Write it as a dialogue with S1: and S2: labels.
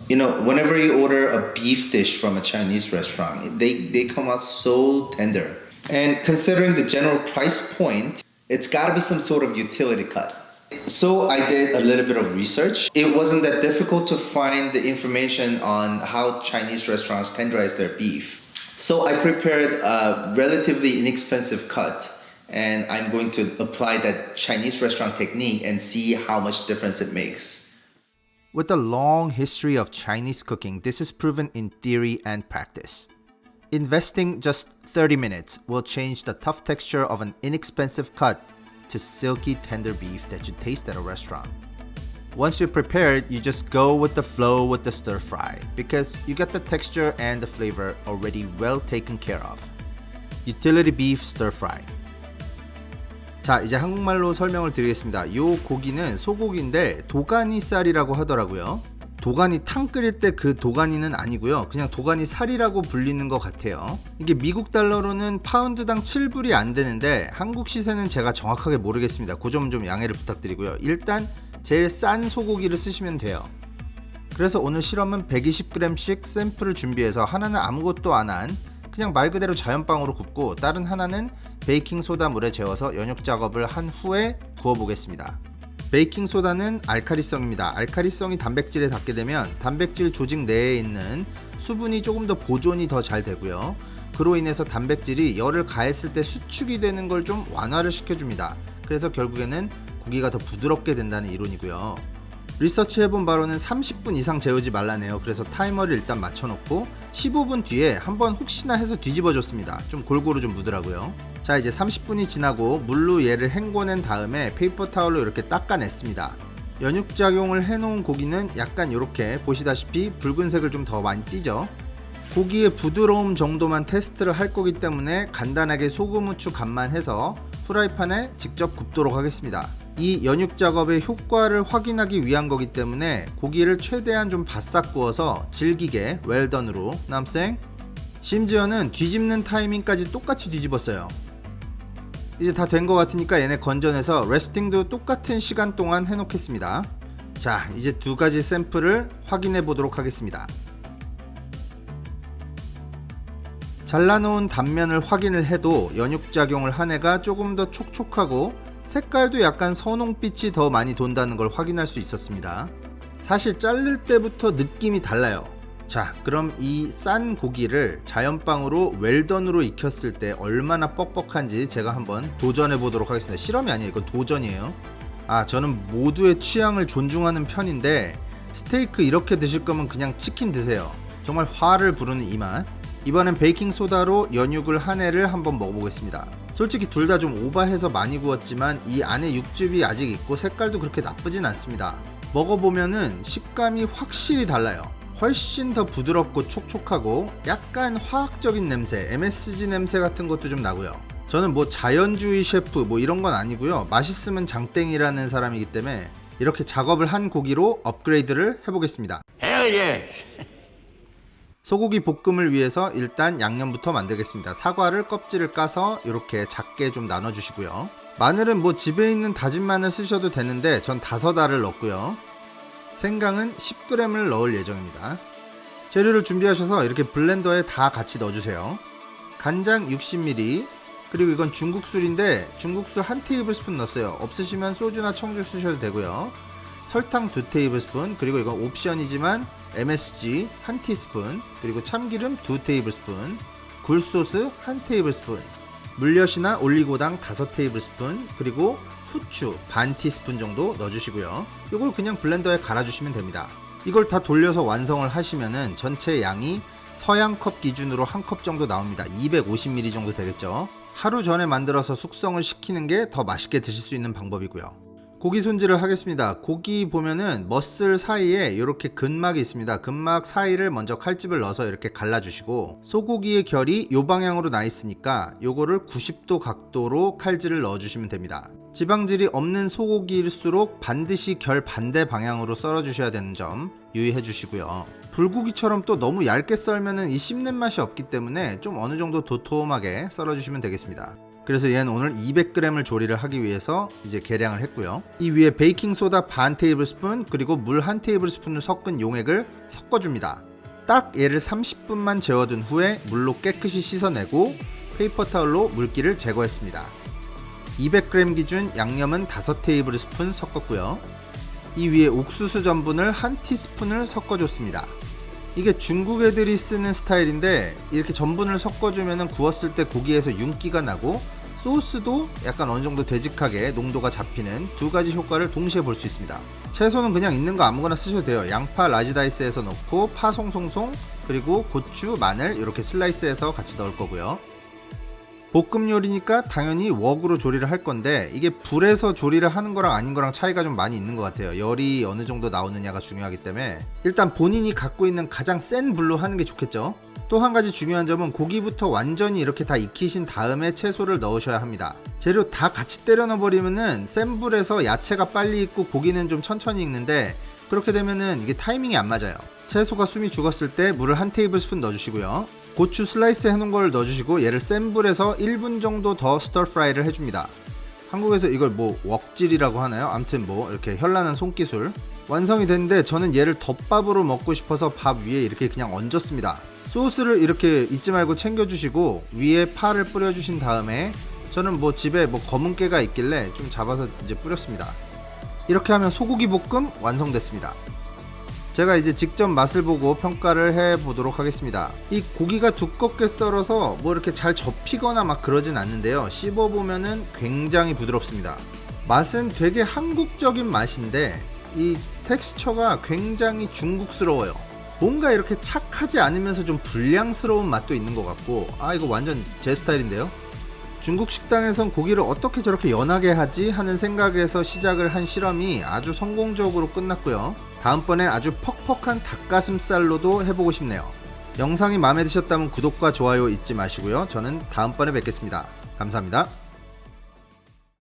S1: You know, whenever you order a beef dish from a Chinese restaurant, they come out so tender. And considering the general price point, it's got to be some sort of utility cut. So I did a little bit of research. It wasn't that difficult to find the information on how Chinese restaurants tenderize their beef. So I prepared a relatively inexpensive cut, and I'm going to apply that Chinese restaurant technique and see how much difference it makes.
S2: With a long history of Chinese cooking, this is proven in theory and practice. Investing just 30 minutes will change the tough texture of an inexpensive cut to silky tender beef that you taste at a restaurant. Once you're prepared, you just go with the flow with the stir fry because you get the texture and the flavor already well taken care of. Utility beef stir fry. 자, 이제 한국말로 설명을 드리겠습니다. 요 고기는 소고기인데 도가니 쌀이라고 하더라고요. 도가니 탕 끓일 때 그 도가니는 아니고요. 그냥 도가니 살이라고 불리는 것 같아요. 이게 미국 달러로는 파운드당 7불이 안 되는데 한국 시세는 제가 정확하게 모르겠습니다. 그 점 좀 양해를 부탁드리고요. 일단 제일 싼 소고기를 쓰시면 돼요. 그래서 오늘 실험은 120g씩 샘플을 준비해서 하나는 아무것도 안 한 그냥 말 그대로 자연빵으로 굽고 다른 하나는 베이킹소다 물에 재워서 연육 작업을 한 후에 구워보겠습니다. 베이킹소다는 알칼리성입니다. 알칼리성이 단백질에 닿게 되면 단백질 조직 내에 있는 수분이 조금 더 보존이 더 잘 되고요. 그로 인해서 단백질이 열을 가했을 때 수축이 되는 걸 좀 완화를 시켜줍니다. 그래서 결국에는 고기가 더 부드럽게 된다는 이론이고요. 리서치 해본 바로는 30분 이상 재우지 말라네요. 그래서 타이머를 일단 맞춰놓고 15분 뒤에 한번 혹시나 해서 뒤집어줬습니다. 좀 골고루 좀 묻으라고요. 자, 이제 30분이 지나고 물로 얘를 헹궈낸 다음에 페이퍼 타올로 이렇게 닦아냈습니다. 연육작용을 해놓은 고기는 약간 이렇게 보시다시피 붉은색을 좀 더 많이 띠죠. 고기의 부드러움 정도만 테스트를 할 거기 때문에 간단하게 소금, 후추 간만 해서 프라이팬에 직접 굽도록 하겠습니다. 이 연육 작업의 효과를 확인하기 위한 거기 때문에 고기를 최대한 좀 바싹 구워서 질기게 웰던으로 남생. 심지어는 뒤집는 타이밍까지 똑같이 뒤집었어요. 이제 다 된 거 같으니까 얘네 건져내서 레스팅도 똑같은 시간 동안 해놓겠습니다. 자, 이제 두 가지 샘플을 확인해 보도록 하겠습니다. 잘라놓은 단면을 확인을 해도 연육작용을 한 애가 조금 더 촉촉하고 색깔도 약간 선홍빛이 더 많이 돈다는 걸 확인할 수 있었습니다. 사실 자를 때부터 느낌이 달라요. 자, 그럼 이 싼 고기를 자연빵으로 웰던으로 익혔을 때 얼마나 뻑뻑한지 제가 한번 도전해 보도록 하겠습니다. 실험이 아니에요, 이건 도전이에요. 저는 모두의 취향을 존중하는 편인데 스테이크 이렇게 드실 거면 그냥 치킨 드세요. 정말 화를 부르는 이 맛. 이번엔 베이킹소다로 연육을 한 애를 한번 먹어보겠습니다. 솔직히 둘 다 좀 오버해서 많이 구웠지만 이 안에 육즙이 아직 있고 색깔도 그렇게 나쁘진 않습니다. 먹어보면은 식감이 확실히 달라요. 훨씬 더 부드럽고 촉촉하고 약간 화학적인 냄새, MSG 냄새 같은 것도 좀 나고요. 저는 뭐 자연주의 셰프 뭐 이런 건 아니고요. 맛있으면 장땡이라는 사람이기 때문에 이렇게 작업을 한 고기로 업그레이드를 해보겠습니다.
S3: Hell yes.
S2: 소고기 볶음을 위해서 일단 양념부터 만들겠습니다. 사과를 껍질을 까서 이렇게 작게 좀 나눠주시고요. 마늘은 뭐 집에 있는 다진 마늘 쓰셔도 되는데 전 5알을 넣었고요. 생강은 10g을 넣을 예정입니다. 재료를 준비하셔서 이렇게 블렌더에 다 같이 넣어주세요. 간장 60ml, 그리고 이건 중국술인데 중국술 1테이블스푼 넣었어요. 없으시면 소주나 청주 쓰셔도 되고요. 설탕 2테이블스푼, 그리고 이건 옵션이지만 MSG 1티스푼, 그리고 참기름 2테이블스푼, 굴소스 1테이블스푼, 물엿이나 올리고당 5테이블스푼, 그리고 후추 반 티스푼 정도 넣어주시고요. 이걸 그냥 블렌더에 갈아주시면 됩니다. 이걸 다 돌려서 완성을 하시면은 전체 양이 서양컵 기준으로 한 컵 정도 나옵니다. 250ml 정도 되겠죠. 하루 전에 만들어서 숙성을 시키는 게 더 맛있게 드실 수 있는 방법이고요. 고기 손질을 하겠습니다. 고기 보면은 머슬 사이에 이렇게 근막이 있습니다. 근막 사이를 먼저 칼집을 넣어서 이렇게 갈라주시고 소고기의 결이 이 방향으로 나 있으니까 요거를 90도 각도로 칼질을 넣어주시면 됩니다. 지방질이 없는 소고기일수록 반드시 결 반대 방향으로 썰어주셔야 되는 점 유의해 주시고요. 불고기처럼 또 너무 얇게 썰면은 이 씹는 맛이 없기 때문에 좀 어느 정도 도톰하게 썰어주시면 되겠습니다. 그래서 얘는 오늘 200g을 조리를 하기 위해서 이제 계량을 했고요. 이 위에 베이킹소다 반 테이블스푼 그리고 물 한 테이블스푼을 섞은 용액을 섞어줍니다. 딱 얘를 30분만 재워둔 후에 물로 깨끗이 씻어내고 페이퍼 타올로 물기를 제거했습니다. 200g 기준 양념은 5테이블스푼 섞었고요. 이 위에 옥수수 전분을 한 티스푼을 섞어줬습니다. 이게 중국 애들이 쓰는 스타일인데 이렇게 전분을 섞어주면 구웠을 때 고기에서 윤기가 나고 소스도 약간 어느정도 되직하게 농도가 잡히는 두 가지 효과를 동시에 볼 수 있습니다. 채소는 그냥 있는 거 아무거나 쓰셔도 돼요. 양파 라지 다이스해서 넣고 파 송송송 그리고 고추, 마늘 이렇게 슬라이스해서 같이 넣을 거고요. 볶음 요리니까 당연히 웍으로 조리를 할 건데 이게 불에서 조리를 하는 거랑 아닌 거랑 차이가 좀 많이 있는 것 같아요. 열이 어느 정도 나오느냐가 중요하기 때문에 일단 본인이 갖고 있는 가장 센 불로 하는 게 좋겠죠. 또 한 가지 중요한 점은 고기부터 완전히 이렇게 다 익히신 다음에 채소를 넣으셔야 합니다. 재료 다 같이 때려 넣어버리면은 센 불에서 야채가 빨리 익고 고기는 좀 천천히 익는데 그렇게 되면은 이게 타이밍이 안 맞아요. 채소가 숨이 죽었을 때 물을 한 테이블스푼 넣어주시고요. 고추 슬라이스 해놓은 걸 넣어주시고 얘를 센 불에서 1분 정도 더 스터 프라이를 해줍니다. 한국에서 이걸 뭐 웍질이라고 하나요? 아무튼 뭐 이렇게 현란한 손기술 완성이 됐는데 저는 얘를 덮밥으로 먹고 싶어서 밥 위에 이렇게 그냥 얹었습니다. 소스를 이렇게 잊지 말고 챙겨주시고 위에 파를 뿌려주신 다음에 저는 뭐 집에 뭐 검은 깨가 있길래 좀 잡아서 이제 뿌렸습니다. 이렇게 하면 소고기 볶음 완성됐습니다. 제가 이제 직접 맛을 보고 평가를 해보도록 하겠습니다. 이 고기가 두껍게 썰어서 뭐 이렇게 잘 접히거나 막 그러진 않는데요. 씹어보면은 굉장히 부드럽습니다. 맛은 되게 한국적인 맛인데 이 텍스처가 굉장히 중국스러워요. 뭔가 이렇게 착하지 않으면서 좀 불량스러운 맛도 있는 것 같고 이거 완전 제 스타일인데요. 중국 식당에선 고기를 어떻게 저렇게 연하게 하지 하는 생각에서 시작을 한 실험이 아주 성공적으로 끝났고요. 다음번에 아주 퍽퍽한 닭가슴살로도 해보고 싶네요. 영상이 마음에 드셨다면 구독과 좋아요 잊지 마시고요. 저는 다음번에 뵙겠습니다. 감사합니다.